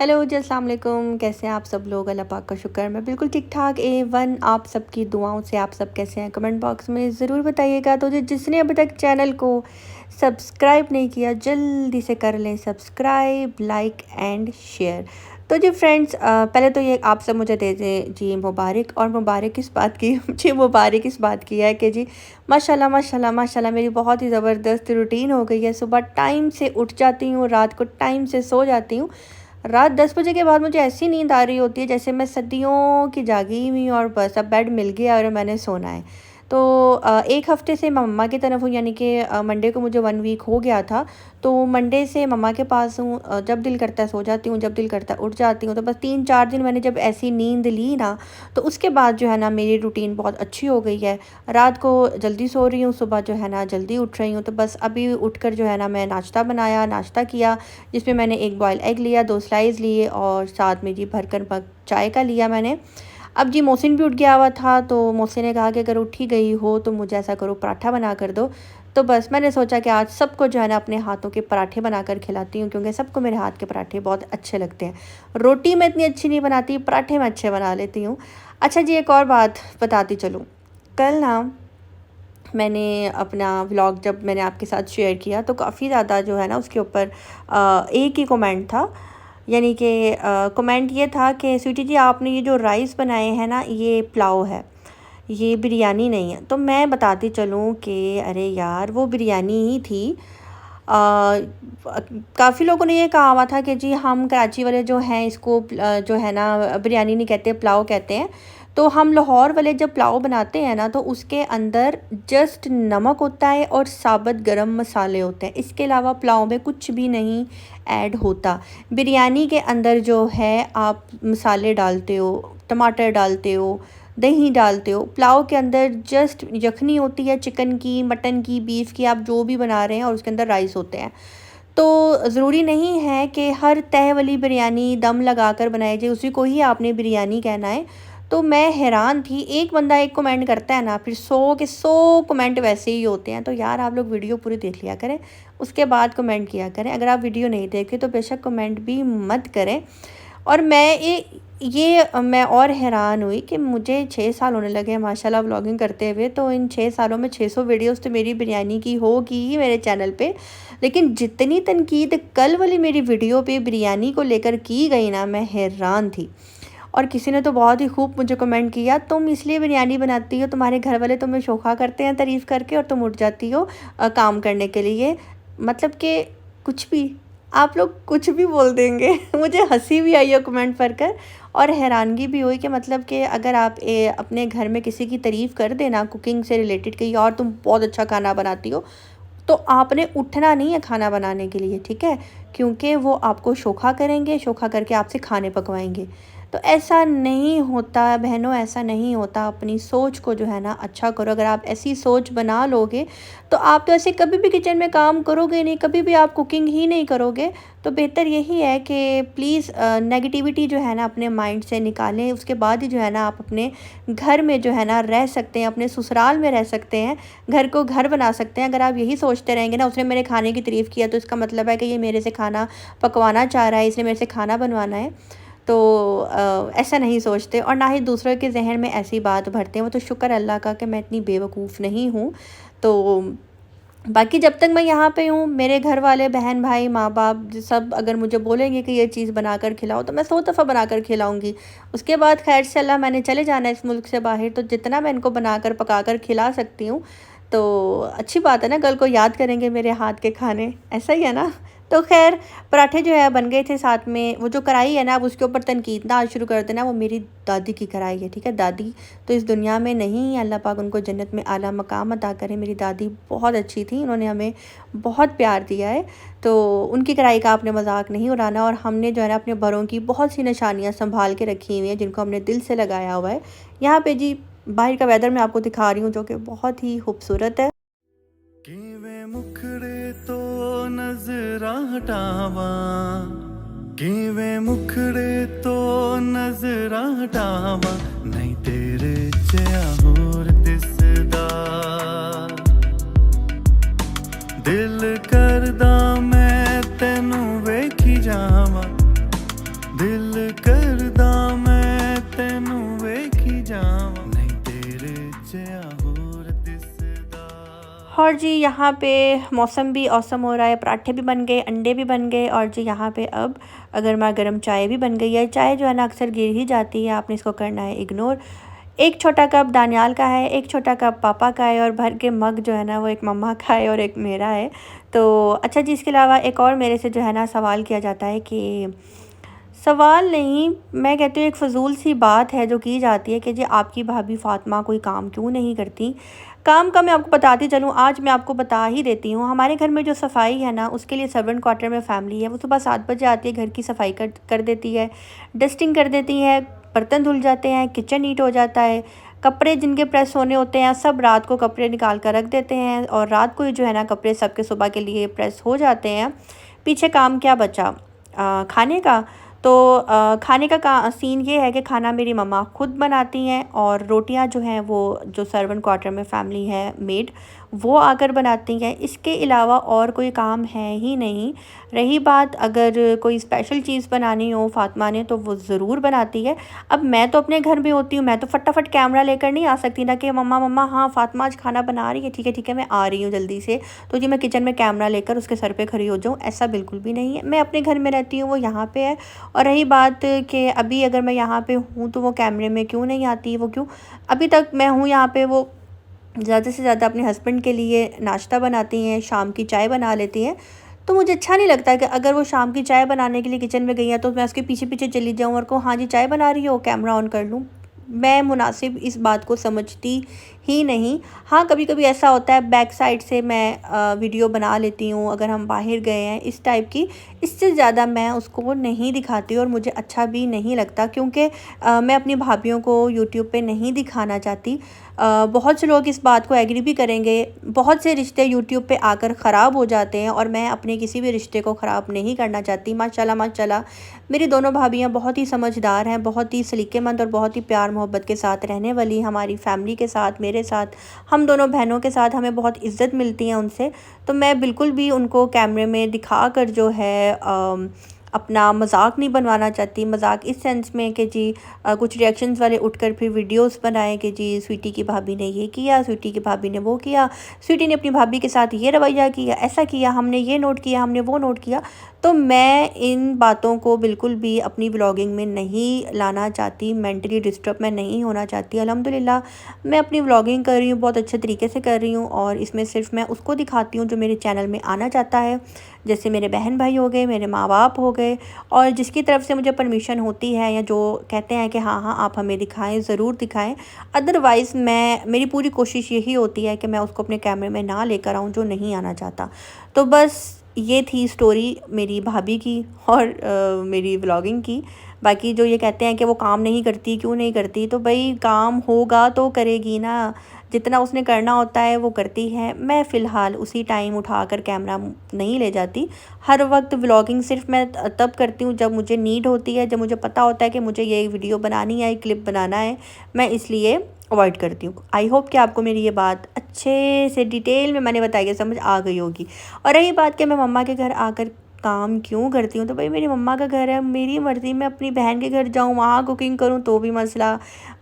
Hello जी, अस्सलाम वालेकुम। कैसे हैं आप सब लोग? अल्लाह पाक का शुक्र, मैं बिल्कुल ठीक ठाक A1। आप सबकी दुआओं से आप सब कैसे हैं? कमेंट बॉक्स में ज़रूर बताइएगा। तो जिसने अभी तक चैनल को सब्सक्राइब नहीं किया, जल्दी से कर लें सब्सक्राइब, लाइक एंड शेयर। तो जी फ्रेंड्स, पहले तो ये आप सब मुझे दे दें जी मुबारक। और मुबारक इस बात की जी मुबारक इस बात की है कि जी माशाल्लाह माशाल्लाह माशाल्लाह मेरी बहुत ही ज़बरदस्त रूटीन हो गई है। सुबह टाइम से उठ जाती हूँ, रात को टाइम से सो जाती हूँ। रात 10 बजे के बाद मुझे ऐसी नींद आ रही होती है जैसे मैं सदियों की जागी हुई और बस अब बेड मिल गया और मैंने सोना है। तो एक हफ़्ते से मैं मम्मा की तरफ हूँ, यानी कि मंडे को मुझे 1 वीक हो गया था। तो मंडे से मम्मा के पास हूँ। जब दिल करता है सो जाती हूँ, जब दिल करता है उठ जाती हूँ। तो बस 3-4 दिन मैंने जब ऐसी नींद ली ना, तो उसके बाद जो है ना मेरी रूटीन बहुत अच्छी हो गई है। रात को जल्दी सो रही हूँ, सुबह जो है ना जल्दी उठ रही हूँ। तो बस अभी उठकर जो है ना मैं नाश्ता बनाया, नाश्ता किया, जिसमें मैंने 1 बॉयल एग लिया, 2 स्लाइस लिए और साथ में जी भरकर मग चाय का लिया मैंने। अब जी मोहसिन भी उठ गया हुआ था, तो मोहसिन ने कहा कि अगर उठ ही गई हो तो मुझे ऐसा करो पराठा बना कर दो। तो बस मैंने सोचा कि आज सबको जो है ना अपने हाथों के पराठे बनाकर खिलाती हूँ, क्योंकि सबको मेरे हाथ के पराठे बहुत अच्छे लगते हैं। रोटी मैं इतनी अच्छी नहीं बनाती, पराठे मैं अच्छे बना लेती हूँ। अच्छा जी, एक और बात बताती चलूँ। कल ना मैंने अपना व्लॉग जब मैंने आपके साथ शेयर किया तो काफ़ी ज़्यादा जो है ना उसके ऊपर एक ही कमेंट था। यानी कि कमेंट ये था कि स्वीटी जी आपने ये जो राइस बनाए हैं ना, ये पुलाव है, ये बिरयानी नहीं है। तो मैं बताती चलूँ कि अरे यार वो बिरयानी ही थी। काफ़ी लोगों ने ये कहा हुआ था कि जी हम कराची वाले जो हैं इसको जो है ना बिरयानी नहीं कहते, पुलाव कहते हैं। तो हम लाहौर वाले जब पुलाव बनाते हैं ना, तो उसके अंदर जस्ट नमक होता है और साबुत गरम मसाले होते हैं। इसके अलावा पुलाव में कुछ भी नहीं ऐड होता। बिरयानी के अंदर जो है आप मसाले डालते हो, टमाटर डालते हो, दही डालते हो। पुलाव के अंदर जस्ट यखनी होती है, चिकन की, मटन की, बीफ की, आप जो भी बना रहे हैं, और उसके अंदर राइस होते हैं। तो ज़रूरी नहीं है कि हर तह वाली बिरयानी दम लगाकर बनाई जाए, उसी को ही आपने बिरयानी कहना है। तो मैं हैरान थी, एक बंदा एक कमेंट करता है ना, फिर 100 के 100 कमेंट वैसे ही होते हैं। तो यार आप लोग वीडियो पूरी देख लिया करें, उसके बाद कमेंट किया करें। अगर आप वीडियो नहीं देखते तो बेशक कमेंट भी मत करें। और मैं और हैरान हुई कि मुझे 6 साल होने लगे हैं माशाल्लाह व्लॉगिंग करते हुए। तो इन 6 सालों में 600 वीडियोस तो मेरी बिरयानी की होगी ही मेरे चैनल पे। लेकिन जितनी तनकीद कल वाली मेरी वीडियो पे बिरयानी को लेकर की गई ना, मैं हैरान थी। और किसी ने तो बहुत ही खूब मुझे कमेंट किया, तुम इसलिए बिरयानी बनाती हो, तुम्हारे घर वाले तुम्हें शोखा करते हैं तारीफ़ करके और तुम उठ जाती हो काम करने के लिए। मतलब कि कुछ भी, आप लोग कुछ भी बोल देंगे मुझे हंसी भी आई है कमेंट पढ़कर, और हैरानगी भी हुई कि मतलब कि अगर आप अपने घर में किसी की तारीफ़ कर देना कुकिंग से रिलेटेड कि यार तुम बहुत अच्छा खाना बनाती हो, तो आपने उठना नहीं है खाना बनाने के लिए, ठीक है? क्योंकि वो आपको शोखा करेंगे, शोखा करके आपसे खाने पकवाएंगे। तो ऐसा नहीं होता बहनों, ऐसा नहीं होता। अपनी सोच को जो है ना अच्छा करो। अगर आप ऐसी सोच बना लोगे तो आप तो ऐसे कभी भी किचन में काम करोगे नहीं, कभी भी आप कुकिंग ही नहीं करोगे। तो बेहतर यही है कि प्लीज़ नेगेटिविटी जो है ना अपने माइंड से निकालें। उसके बाद ही जो है ना आप अपने घर में जो है ना रह सकते हैं, अपने ससुराल में रह सकते हैं, घर को घर बना सकते हैं। अगर आप यही सोचते रहेंगे ना, उसने मेरे खाने की तारीफ़ किया तो इसका मतलब है कि ये मेरे से खाना पकवाना चाह रहा है, इसने मेरे से खाना बनवाना है। तो ऐसा नहीं सोचते और ना ही दूसरों के जहन में ऐसी बात भरते हैं। वो तो शुक्र अल्लाह का कि मैं इतनी बेवकूफ़ नहीं हूँ। तो बाकी जब तक मैं यहाँ पे हूँ, मेरे घर वाले, बहन भाई, माँ बाप सब अगर मुझे बोलेंगे कि ये चीज़ बनाकर खिलाओ तो मैं 100 दफ़ा बनाकर खिलाऊँगी। उसके बाद खैर से अल्लाह मैंने चले जाना है इस मुल्क से बाहर, तो जितना मैं इनको बनाकर पकाकर खिला सकती हूँ तो अच्छी बात है ना, कल को याद करेंगे मेरे हाथ के खाने, ऐसा ही है ना। तो खैर पराठे जो है बन गए थे, साथ में वो जो कढ़ाई है ना, अब उसके ऊपर तनकीद ना आज शुरू कर देना, वो मेरी दादी की कढ़ाई है, ठीक है? दादी तो इस दुनिया में नहीं, अल्लाह पाक उनको जन्नत में आला मकाम अता करे। मेरी दादी बहुत अच्छी थी, उन्होंने हमें बहुत प्यार दिया है। तो उनकी कढ़ाई का आपने मजाक नहीं उड़ाना। और हमने जो है ना अपने बड़ों की बहुत सी निशानियाँ संभाल के रखी हुई हैं, जिनको हमने दिल से लगाया हुआ है। यहाँ पे जी बाहर का वेदर मैं आपको दिखा रही हूँ, जो कि बहुत ही खूबसूरत है। किवें मुखड़े तो नजरा हटावा, किवें मुखड़े तो नजरा हटावा, नहीं तेरे जिया होर दिसदा। दिल करदा मैं तेनू वेखी जावा, और जी यहाँ पे मौसम भी औसम हो रहा है, पराठे भी बन गए, अंडे भी बन गए और जी यहाँ पे अब गर्मा गर्म चाय भी बन गई है। चाय जो है ना अक्सर गिर ही जाती है, आपने इसको करना है इग्नोर। एक छोटा कप दानियाल का है, एक छोटा कप पापा का है और भर के मग जो है ना वो एक मम्मा का है और एक मेरा है। तो अच्छा जी, इसके अलावा एक और मेरे से जो है ना सवाल किया जाता है कि सवाल नहीं, मैं कहती हूँ एक फ़ज़ूल सी बात है जो की जाती है कि जी आपकी भाभी फ़ातिमा कोई काम क्यों नहीं करती। काम का मैं आपको बताती चलूँ, आज मैं आपको बता ही देती हूँ। हमारे घर में जो सफाई है ना उसके लिए सर्वेंट क्वार्टर में फ़ैमिली है, वो सुबह 7 बजे आती है, घर की सफाई कर देती है, डस्टिंग कर देती है, बर्तन धुल जाते हैं, किचन नीट हो जाता है, कपड़े जिनके प्रेस होने होते हैं सब रात को कपड़े निकाल कर रख देते हैं और रात को ही जो है ना कपड़े सबके सुबह के लिए प्रेस हो जाते हैं। पीछे काम क्या बचा, खाने का। तो खाने का सीन ये है कि खाना मेरी मम्मा खुद बनाती हैं और रोटियां जो हैं वो जो सर्वेंट क्वार्टर में फ़ैमिली है मेड वो आकर बनाती हैं। इसके अलावा और कोई काम है ही नहीं। रही बात अगर कोई स्पेशल चीज़ बनानी हो फ़ातिमा ने तो वो ज़रूर बनाती है। अब मैं तो अपने घर में होती हूँ, मैं तो फटाफट कैमरा लेकर नहीं आ सकती ना कि मम्मा मम्मा हाँ फ़ातिमा आज खाना बना रही है, ठीक है मैं आ रही हूँ जल्दी से, तो जी मैं किचन में कैमरा लेकर उसके सर पे खड़ी हो जाऊँ, ऐसा बिल्कुल भी नहीं है। मैं अपने घर में रहती हूँ, वो यहाँ पे है। और रही बात कि अभी अगर मैं यहाँ पे हूँ तो वो कैमरे में क्यों नहीं आती, वो क्यों, अभी तक मैं हूँ यहाँ पे, वो ज़्यादा से ज़्यादा अपने हस्बैंड के लिए नाश्ता बनाती हैं, शाम की चाय बना लेती हैं। तो मुझे अच्छा नहीं लगता कि अगर वो शाम की चाय बनाने के लिए किचन में गई हैं तो मैं उसके पीछे पीछे चली जाऊँ और कहूँ हाँ जी चाय बना रही हो, कैमरा ऑन कर लूँ। मैं मुनासिब इस बात को समझती ही नहीं। हाँ कभी कभी ऐसा होता है बैक साइड से मैं वीडियो बना लेती हूँ अगर हम बाहर गए हैं इस टाइप की, इससे ज़्यादा मैं उसको नहीं दिखाती और मुझे अच्छा भी नहीं लगता क्योंकि मैं अपनी भाभीयों को यूट्यूब पे नहीं दिखाना चाहती। बहुत से लोग इस बात को एग्री भी करेंगे, बहुत से रिश्ते यूट्यूब पे आकर ख़राब हो जाते हैं और मैं अपने किसी भी रिश्ते को ख़राब नहीं करना चाहती। माशाल्लाह माशाल्लाह मेरी दोनों भाभियाँ बहुत ही समझदार हैं, बहुत ही सलीकेमंद और बहुत ही प्यार मोहब्बत के साथ रहने वाली। हमारी फैमिली के साथ, मेरे साथ, हम दोनों बहनों के साथ हमें बहुत इज़्ज़त मिलती है उनसे। तो मैं बिल्कुल भी उनको कैमरे में दिखा कर जो है अपना मजाक नहीं बनवाना चाहती। मजाक इस सेंस में कि जी कुछ रिएक्शंस वाले उठकर फिर वीडियोस बनाएं कि जी स्वीटी की भाभी ने ये किया, स्वीटी की भाभी ने वो किया, स्वीटी ने अपनी भाभी के साथ ये रवैया किया, ऐसा किया, हमने ये नोट किया, हमने वो नोट किया। तो मैं इन बातों को बिल्कुल भी अपनी व्लॉगिंग में नहीं लाना चाहती, मेंटली डिस्टर्ब मैं नहीं होना चाहती। अल्हम्दुलिल्लाह मैं अपनी व्लॉगिंग कर रही हूँ, बहुत अच्छे तरीके से कर रही हूँ और इसमें सिर्फ मैं उसको दिखाती हूँ जो मेरे चैनल में आना चाहता है, जैसे मेरे बहन भाई हो गए, मेरे माँ बाप हो गए और जिसकी तरफ से मुझे परमिशन होती है या जो कहते हैं कि हाँ हाँ आप हमें दिखाएं, ज़रूर दिखाएं। अदरवाइज़ मेरी पूरी कोशिश यही होती है कि मैं उसको अपने कैमरे में ना लेकर आऊँ जो नहीं आना चाहता। तो बस ये थी स्टोरी मेरी भाभी की और मेरी व्लॉगिंग की। बाकी जो ये कहते हैं कि वो काम नहीं करती, क्यों नहीं करती, तो भाई काम होगा तो करेगी ना, जितना उसने करना होता है वो करती है। मैं फ़िलहाल उसी टाइम उठाकर कैमरा नहीं ले जाती। हर वक्त व्लॉगिंग सिर्फ मैं तब करती हूँ जब मुझे नीड होती है, जब मुझे पता होता है कि मुझे ये वीडियो बनानी है, क्लिप बनाना है, मैं इसलिए अवॉइड करती हूँ। आई होप कि आपको मेरी ये बात अच्छे से डिटेल में मैंने बताई है, समझ आ गई होगी। और रही बात कि मैं मम्मा के घर आकर काम क्यों करती हूँ, तो भाई मेरी मम्मा का घर है, मेरी मर्ज़ी। मैं अपनी बहन के घर जाऊँ वहाँ कुकिंग करूँ तो भी मसला,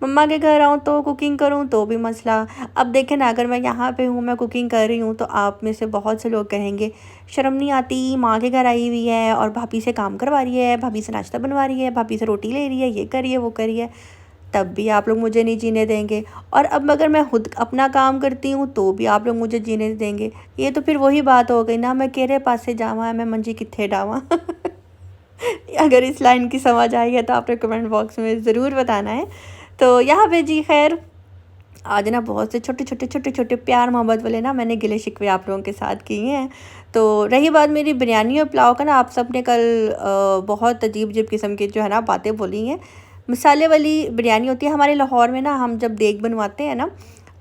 मम्मा के घर आऊँ तो कुकिंग करूँ तो भी मसला। अब देखें ना, अगर मैं यहाँ पे हूँ, मैं कुकिंग कर रही हूँ तो आप में से बहुत से लोग कहेंगे शर्म नहीं आती, माँ के घर आई हुई है और भाभी से काम करवा रही है, भाभी से नाश्ता बनवा रही है, भाभी से रोटी ले रही है, ये करिए वो करिए, तब भी आप लोग मुझे नहीं जीने देंगे। और अब अगर मैं खुद अपना काम करती हूँ तो भी आप लोग मुझे जीने देंगे। ये तो फिर वही बात हो गई ना, मैं केरे पासे जावा, मैं मंजी कित्थे डावा। अगर इस लाइन की समझ आई है तो आपने कमेंट बॉक्स में ज़रूर बताना है। तो यहाँ पे जी खैर आज ना बहुत से छोटे प्यार मोहब्बत वाले ना मैंने गिले शिकवे आप लोगों के साथ किए हैं। तो रही बात मेरी बिरयानी और पुलाव का ना, आप सब ने कल बहुत अजीब अजीब किस्म की जो है ना बातें बोली हैं। मसाले वाली बिरयानी होती है हमारे लाहौर में ना, हम जब देग बनवाते हैं ना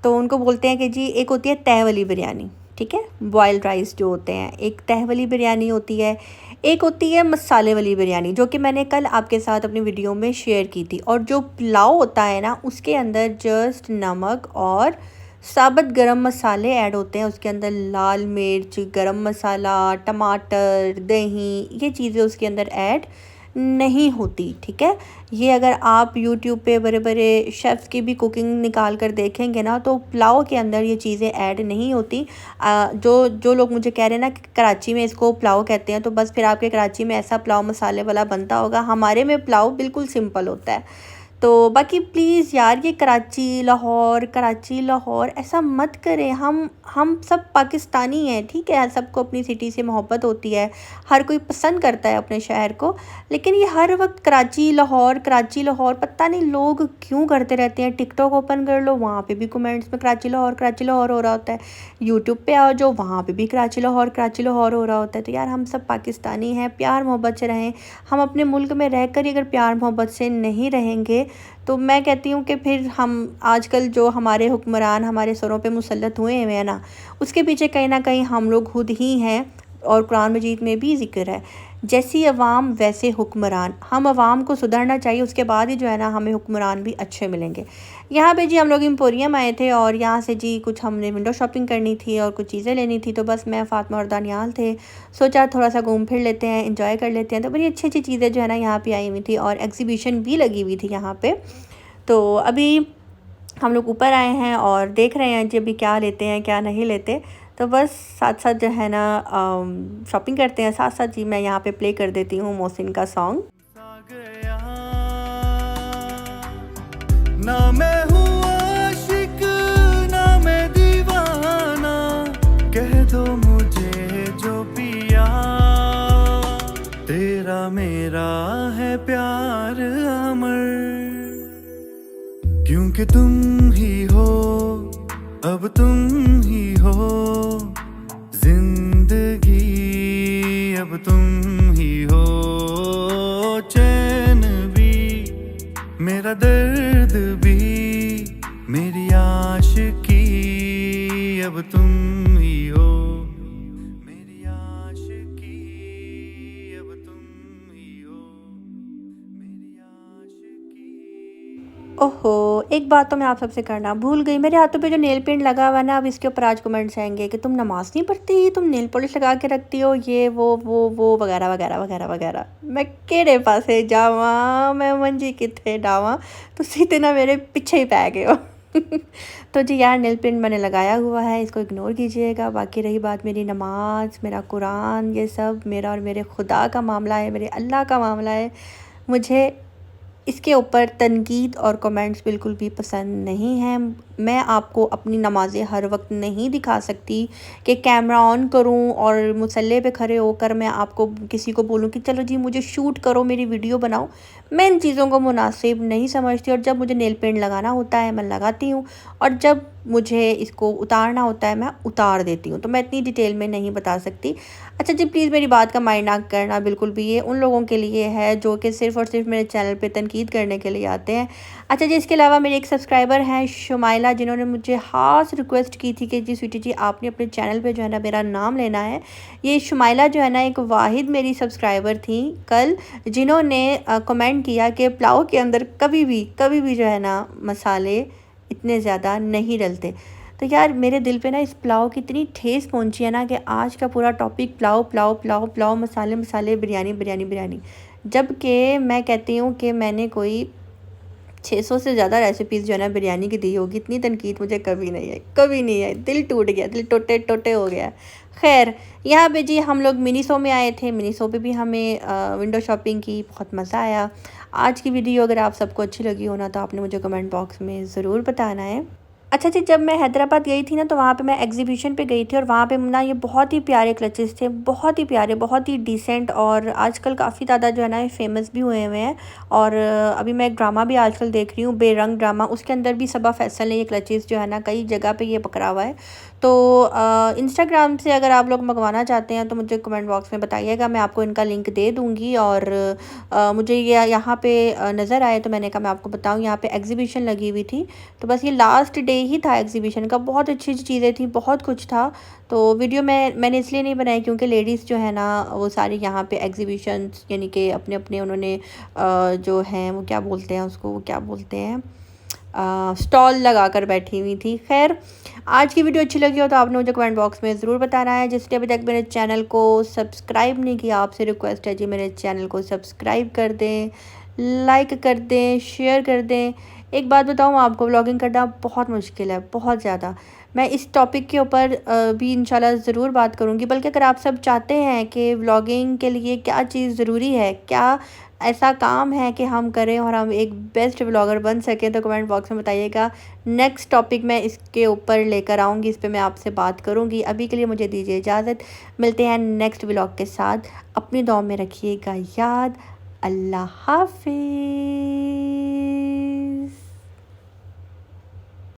तो उनको बोलते हैं कि जी एक होती है तह वाली बिरयानी, ठीक है, बॉयल्ड राइस जो होते हैं, एक तह वाली बिरयानी होती है, एक होती है मसाले वाली बिरयानी जो कि मैंने कल आपके साथ अपनी वीडियो में शेयर की थी। और जो पुलाव होता है ना उसके अंदर जस्ट नमक और साबुत गरम मसाले ऐड होते हैं, उसके अंदर लाल मिर्च, गरम मसाला, टमाटर, दही, ये चीज़ें उसके अंदर ऐड नहीं होती, ठीक है। ये अगर आप यूट्यूब पे बड़े बड़े शेफ़्स की भी कुकिंग निकाल कर देखेंगे ना, तो पुलाव के अंदर ये चीज़ें ऐड नहीं होती। जो जो लोग मुझे कह रहे हैं ना कि कराची में इसको पुलाव कहते हैं, तो बस फिर आपके कराची में ऐसा पुलाव मसाले वाला बनता होगा। हमारे में पुलाव बिल्कुल सिंपल होता है। तो बाकी प्लीज़ यार, ये कराची लाहौर ऐसा मत करें। हम सब पाकिस्तानी हैं, ठीक है। सबको अपनी सिटी से मोहब्बत होती है, हर कोई पसंद करता है अपने शहर को। लेकिन ये हर वक्त कराची लाहौर पता नहीं लोग क्यों करते रहते हैं। टिकटॉक ओपन कर लो, वहाँ पे भी कमेंट्स में कराची लाहौर हो रहा होता है। यूट्यूब पे आओ जो, वहाँ पे भी कराची लाहौर हो रहा होता है। तो यार, हम सब पाकिस्तानी हैं, प्यार मोहब्बत से रहें। हम अपने मुल्क में रहकर ही अगर प्यार मोहब्बत से नहीं रहेंगे, तो मैं कहती हूँ कि फिर हम आजकल जो हमारे हुक्मरान हमारे सरों पे मुसल्लत हुए हैं ना, उसके पीछे कहीं ना कहीं हम लोग खुद ही हैं। और कुरान मजीद में भी ज़िक्र है, जैसी अवाम वैसे हुक्मरान। हम अवाम को सुधरना चाहिए, उसके बाद ही जो है ना हमें हुक्मरान भी अच्छे मिलेंगे। यहाँ पे जी हम लोग एम्पोरियम आए थे, और यहाँ से जी कुछ हमने विंडो शॉपिंग करनी थी और कुछ चीज़ें लेनी थी। तो बस मैं, फ़ातिमा और दानियाल थे। सोचा थोड़ा सा घूम फिर लेते हैं, इंजॉय कर लेते हैं। तो बड़ी अच्छी अच्छी चीज़ें जो है ना यहाँ पे आई हुई थी, और एग्जीबिशन भी लगी हुई थी यहाँ पे। तो अभी हम लोग ऊपर आए हैं और देख रहे हैं जी अभी क्या लेते हैं क्या नहीं लेते। तो बस साथ साथ जो है ना शॉपिंग करते हैं, साथ साथ जी मैं यहाँ पे प्ले कर देती हूँ मोहसिन का सॉन्ग। सा गया ना मैं हूँ आशिक ना मैं दीवाना, कह दो मुझे जो पिया, तेरा मेरा है प्यार अमर, क्योंकि तुम ही हो, अब तुम ही हो जिंदगी, अब तुम ही हो चैन भी, मेरा दर्द भी, मेरी आशिकी, अब तुम ही हो मेरी आशिकी, अब तुम ही हो मेरी आशिकी। ओहो, एक बात तो मैं आप सबसे करना भूल गई। मेरे हाथों पे जो नेल पेंट लगा हुआ है ना, अब इसके ऊपर आज कमेंट्स आएंगे कि तुम नमाज नहीं पढ़ती, तुम नेल पॉलिश लगा के रखती हो, ये वो वगैरह वगैरह वगैरह वगैरह। मैं केड़े पासे जावा, मैं मंजी किथे डावा, तो सीधे ना मेरे पीछे ही पै गए हो। तो जी यार, नेल पेंट मैंने लगाया हुआ है, इसको इग्नोर कीजिएगा। बाकी रही बात मेरी नमाज, मेरा कुरान, ये सब मेरा और मेरे खुदा का मामला है, मेरे अल्लाह का मामला है। मुझे इसके ऊपर तनकीद और कमेंट्स बिल्कुल भी पसंद नहीं हैं। मैं आपको अपनी नमाज़ें हर वक्त नहीं दिखा सकती कि कैमरा ऑन करूं और मुसल्ले पे खड़े होकर मैं आपको किसी को बोलूं कि चलो जी मुझे शूट करो, मेरी वीडियो बनाओ। मैं इन चीज़ों को मुनासिब नहीं समझती, और जब मुझे नेल पेंट लगाना होता है मैं लगाती हूँ, और जब मुझे इसको उतारना होता है मैं उतार देती हूँ। तो मैं इतनी डिटेल में नहीं बता सकती। अच्छा जी, प्लीज़ मेरी बात का माइंड ना करना बिल्कुल भी। ये उन लोगों के लिए है जो कि सिर्फ़ और सिर्फ मेरे चैनल पे तनकीद करने के लिए आते हैं। अच्छा जी, इसके अलावा मेरे एक सब्सक्राइबर हैं शुमाइला, जिन्होंने मुझे ख़ास रिक्वेस्ट की थी कि जी स्वीटी जी आपने अपने चैनल पे जो है ना मेरा नाम लेना है। ये शुमाइला जो है ना एक वाहिद मेरी सब्सक्राइबर थी कल, जिन्होंने कमेंट किया कि पुलाव के अंदर कभी भी जो है ना मसाले इतने ज़्यादा नहीं डलते। तो यार, मेरे दिल पे ना इस पुलाव की इतनी ठेस पहुंची है ना कि आज का पूरा टॉपिक पुलाव पुलाव पुलाव पुलाव, मसाले मसाले, बिरयानी बिरयानी बिरयानी। जबकि मैं कहती हूँ कि मैंने कोई 600 से ज़्यादा रेसिपीज़ जो है ना बिरयानी की दी होगी। इतनी तनकीद मुझे कभी नहीं आई, कभी नहीं आई। दिल टूट गया, दिल टोटे टोटे हो गया। खैर, यहाँ पे जी हम लोग मिनीसो में आए थे। मिनीसो पे भी हमें विंडो शॉपिंग की, बहुत मज़ा आया। आज की वीडियो अगर आप सबको अच्छी लगी हो ना, तो आपने मुझे कमेंट बॉक्स में ज़रूर बताना है। अच्छा जी, जब मैं हैदराबाद गई थी ना, तो वहाँ पे मैं एग्जीबिशन पे गई थी, और वहाँ पे ना ये बहुत ही प्यारे क्लचेस थे, बहुत ही प्यारे, बहुत ही डिसेंट, और आजकल काफ़ी ज़्यादा जो है ना ये फेमस भी हुए हुए हैं। और अभी मैं एक ड्रामा भी आजकल देख रही हूँ, बेरंग ड्रामा, उसके अंदर भी सबा फैसल ने ये क्लचेस जो है ना कई जगह पे ये पकड़ा हुआ है। तो इंस्टाग्राम से अगर आप लोग मंगवाना चाहते हैं तो मुझे कमेंट बॉक्स में बताइएगा, मैं आपको इनका लिंक दे दूँगी। और मुझे ये यहाँ पे नज़र आए तो मैंने कहा मैं आपको बताऊँ, यहाँ पे एग्जीबिशन लगी हुई थी। तो बस ये लास्ट डे ही था एग्जीबिशन का, बहुत अच्छी अच्छी चीज़ें थी, बहुत कुछ था। तो वीडियो मैंने इसलिए नहीं बनाई क्योंकि लेडीज़ जो है ना वो सारी यहाँ पे एग्जीबिशंस, यानी कि अपने अपने उन्होंने जो हैं वो क्या बोलते हैं उसको, वो क्या बोलते हैं, स्टॉल लगा कर बैठी हुई थी। खैर, आज की वीडियो अच्छी लगी हो तो आपने मुझे कमेंट बॉक्स में ज़रूर बताना है। जिसने अभी तक मेरे चैनल को सब्सक्राइब नहीं किया, आपसे रिक्वेस्ट है जी मेरे चैनल को सब्सक्राइब कर दें, लाइक कर दें, शेयर कर दें। एक बात बताऊँ आपको, व्लॉगिंग करना बहुत मुश्किल है, बहुत ज़्यादा। मैं इस टॉपिक के ऊपर भी इंशाल्लाह ज़रूर बात करूँगी। बल्कि अगर आप सब चाहते हैं कि व्लॉगिंग के लिए क्या चीज़ ज़रूरी है, क्या ऐसा काम है कि हम करें और हम एक बेस्ट व्लॉगर बन सकें, तो कमेंट बॉक्स में बताइएगा। नेक्स्ट टॉपिक मैं इसके ऊपर लेकर आऊँगी, इस पे मैं आपसे बात करूँगी। अभी के लिए मुझे दीजिए इजाज़त, मिलते हैं नेक्स्ट व्लॉग के साथ। अपनी दुआ में रखिएगा याद। अल्लाह हाफिज़।